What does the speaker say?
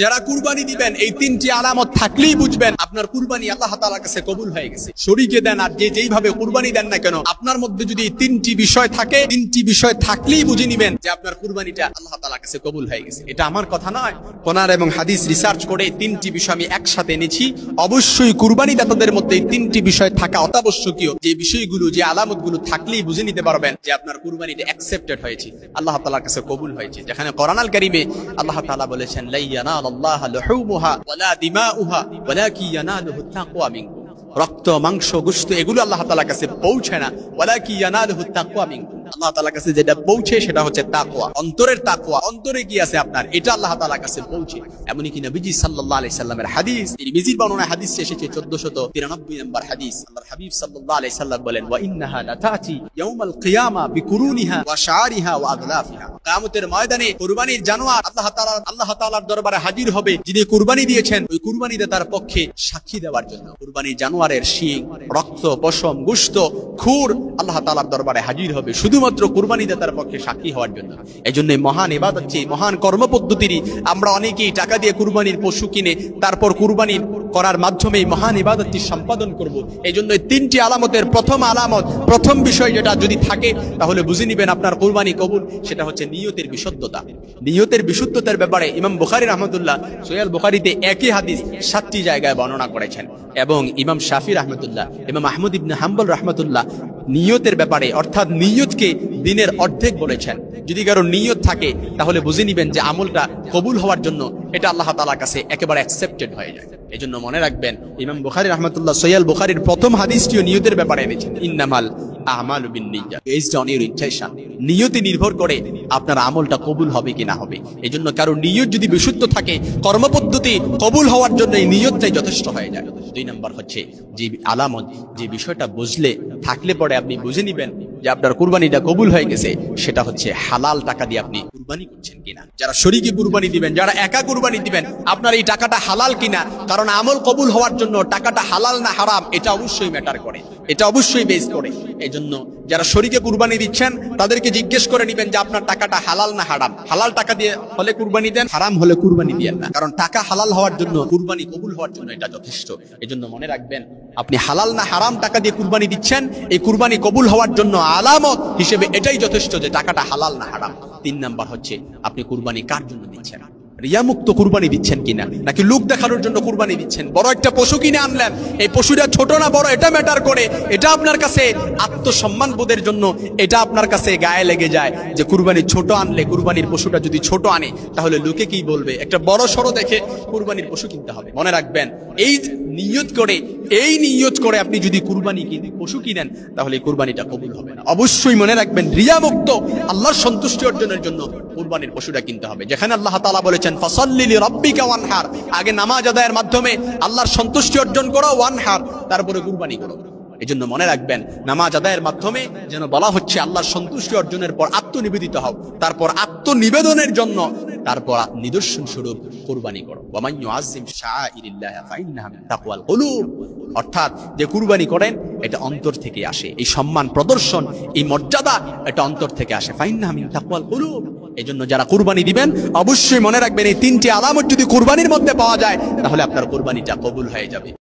যারা কুরবানি দিবেন এই তিনটি আলামত থাকলেই বুঝবেন আপনার কুরবানি আল্লাহ তাআলার কাছে কবুল হয়ে গেছে। শরীকে দেন আর যেইভাবে কুরবানি দেন না কেন, আপনার মধ্যে যদি এই তিনটি বিষয় থাকে, তিনটি বিষয় থাকলেই বুঝে নিবেন যে আপনার কুরবানিটা আল্লাহ তাআলার কাছে কবুল হয়ে গেছে। এটা আমার কথা নয়, কোরআন এবং হাদিস রিসার্চ করে তিনটি বিষয় আমি একসাথে এনেছি। অবশ্যই কুরবানি দাতাদের মধ্যে এই তিনটি বিষয় থাকা অত্যাবশ্যকীয়। যে বিষয়গুলো, যে আলামতগুলো থাকলেই বুঝে নিতে পারবেন যে আপনার কুরবানিটা অ্যাকসেপ্টেড হয়েছে, আল্লাহ তাআলার কাছে কবুল হয়েছে। যেখানে কোরআন আল কারীমে আল্লাহ তাআলা বলেছেন, লা ইয়ানালুল্লাহু লুহুমুহা ওয়ালা দিমাউহা ওয়ালাকিন ইয়ানালুহু তাকওয়া মিনকুম। রক্ত, মাংস, গোশত এগুলো আল্লাহ তাআলার কাছে পৌঁছে না, ওয়ালাকিন ইয়ানালুহু তাকওয়া মিনকুম। আল্লাহ তাআলার কাছে যেটা পৌঁছে সেটা হচ্ছে তাকওয়া, অন্তরের তাকওয়া। অন্তরে কি আছে আপনার, এটা আল্লাহ তাআলার কাছে পৌঁছে। এমনই কি নবীজি সাল্লাল্লাহু আলাইহি সাল্লামের হাদিস, তিরমিজির বর্ণনা হাদিস এসেছে 1493 নম্বর হাদিস। আল্লাহর হাবিব সাল্লাল্লাহু আলাইহি সাল্লাম বলেন, ওয়া ইন্নাহা লাতাতি ইয়াউমাল কিয়ামা বিকুরুনিহা ওয়া শাআরিহা ওয়া আগলাফিহা। কিয়ামতের ময়দানে কুরবানির জানোয়ার আল্লাহ তাআলার দরবারে হাজির হবে। যিনি কুরবানি দিয়েছেন ওই কুরবানি দাতার পক্ষে সাক্ষী দেওয়ার জন্য। কুরবানির জানোয়ারের শিং, রক্ত, পশম, গোশত, খুর আল্লাহ তাআলার দরবারে হাজির হবে শুধুমাত্র কুরবানি দাতার পক্ষে সাক্ষী হওয়ার জন্য। এজন্য মহান ইবাদত, মহান কর্মপদ্ধতিরই আমরা অনেকেই টাকা দিয়ে কুরবানির পশু কিনে তারপর কুরবানি করার মাধ্যমে মহান ইবাদতটি সম্পাদন করব। এজন্য তিনটি আলামতের প্রথম আলামত, প্রথম বিষয় যেটা যদি থাকে তাহলে বুঝে নিবেন আপনার কুরবানি কবুল। সেটা হচ্ছে নিয়তের বিশুদ্ধতা। নিয়তের বিশুদ্ধতার ব্যাপারে ইমাম বুখারী রাহমাতুল্লাহ সহিহ বুখারীতে একই হাদিস 7টি জায়গায় বর্ণনা করেছেন এবং ইমাম শাফি রাহমাতুল্লাহ, ইমাম আহমদ ইবনে হাম্বল রাহমাতুল্লাহ নিয়তের ব্যাপারে অর্থাৎ নিয়তকে দিনের অর্ধেক বলেছেন। যদি কারো নিয়ত থাকে তাহলে বুঝে নিবেন যে আমলটা কবুল হওয়ার জন্য এটা আল্লাহ তাআলার কাছে একেবারে অ্যাকসেপ্টেড হয়ে যায়। এজন্য মনে রাখবেন ইমাম বুখারী রাহমাতুল্লাহ সহিহ বুখারীর প্রথম হাদিসটিও নিয়তের ব্যাপারে এনেছেন, ইন্নামাল আমালু বিন্নিয়াত, বেসড অন ইউর ইনটেনশন। নিয়তে নির্ভর করে আপনার আমলটা কবুল হবে কি না হবে। এজন্য কারো নিয়ত যদি বিশুদ্ধ থাকে, কর্মপদ্ধতি কবুল হওয়ার জন্য এই নিয়তটাই যথেষ্ট হয়ে যায়। 2 নম্বর হচ্ছে যে আলামত, যে বিষয়টা বুঝলে থাকলে পরে আপনি বুঝে নিবেন যে আপনার কুরবানিটা কবুল হয়ে গেছে, সেটা হচ্ছে হালাল টাকা দিয়ে আপনি কুরবানি করছেন কিনা। যারা শরীকে কুরবানি দিবেন, যারা একা কুরবানি দিবেন, আপনার এই টাকাটা হালাল কিনা। কারণ আমল কবুল হওয়ার জন্য টাকাটা হালাল না হারাম এটা অবশ্যই ম্যাটার করে, এটা অবশ্যই বেস করে। এজন্য যারা শরীকে কুরবানি দিচ্ছেন তাদেরকে জিজ্ঞেস করে নিবেন যে আপনার টাকাটা হালাল না হারাম। হালাল টাকা দিয়ে হলে কুরবানি দেন, হারাম হলে কুরবানি দিয়েন না। কারণ টাকা হালাল হওয়ার জন্য, কুরবানি কবুল হওয়ার জন্য এটা যথেষ্ট। এজন্য মনে রাখবেন আপনি হালাল না হারাম টাকা দিয়ে কুরবানি দিচ্ছেন, এই কুরবানি কবুল হওয়ার জন্য আলামত হিসেবে এটাই যথেষ্ট যে টাকাটা হালাল না হারাম। 3 নাম্বার হচ্ছে আপনি কুরবানি কার জন্য দিচ্ছেন, রিয়ামুক্ত কুরবানি দিচ্ছেন কিনা, নাকি লোক দেখানোর জন্য কুরবানি দিচ্ছেন। বড় একটা পশু কিনে আনলেন, এই পশুটা ছোট না বড় এটা ম্যাটার করে। এটা আপনার কাছে আত্মসম্মান বোধের জন্য, এটা আপনার কাছে গায়ে লেগে যায় যে কুরবানি ছোট আনলে, কুরবানির পশুটা যদি ছোট আনে তাহলে লোকে কি বলবে। একটা বড় সড়ো দেখে কুরবানির পশু কিনতে হবে। মনে রাখবেন এই নিয়ত করে আপনি যদি কুরবানি পশু কিনেন তাহলে কুরবানিটা কবুল হবে না। অবশ্যই মনে রাখবেন রিয়ামুক্ত আল্লাহর সন্তুষ্টি অর্জনের জন্য কুরবানির পশুটা কিনতে হবে। যেখানে আল্লাহ তাআলা বলেছেন ফাসাল্লি লিরাব্বিকা ওয়ানহার, আগে নামাজ আদায়ের মাধ্যমে আল্লাহর সন্তুষ্টি অর্জন করো, ওয়ানহার তারপরে কুরবানি করো। এজন্য মনে রাখবেন নামাজ আদায়ের মাধ্যমে যেন বলা হচ্ছে আল্লাহর সন্তুষ্টি অর্জনের পর আত্মনিবেদিত হও, তারপর আত্মনিবেদনের জন্য তারপর নিদর্শন স্বরূপ কুরবানি করো। ওয়া মান ইউআযযিম শাআইরিল্লাহি ফাইন্নাহা মিন তাকওয়াল কুলুব। অর্থাৎ যে কুরবানি করেন এটা অন্তর থেকে আসে, এই সম্মান প্রদর্শন, এই মর্যাদা এটা অন্তর থেকে আসে। ফাইন্নাহা মিন তাকওয়াল কুলুব। এজন্য যারা কুরবানি দিবেন অবশ্যই মনে রাখবেন এই 3টি আলামত যদি কুরবানির মধ্যে পাওয়া যায় তাহলে আপনার কুরবানিটা কবুল হয়ে যাবে।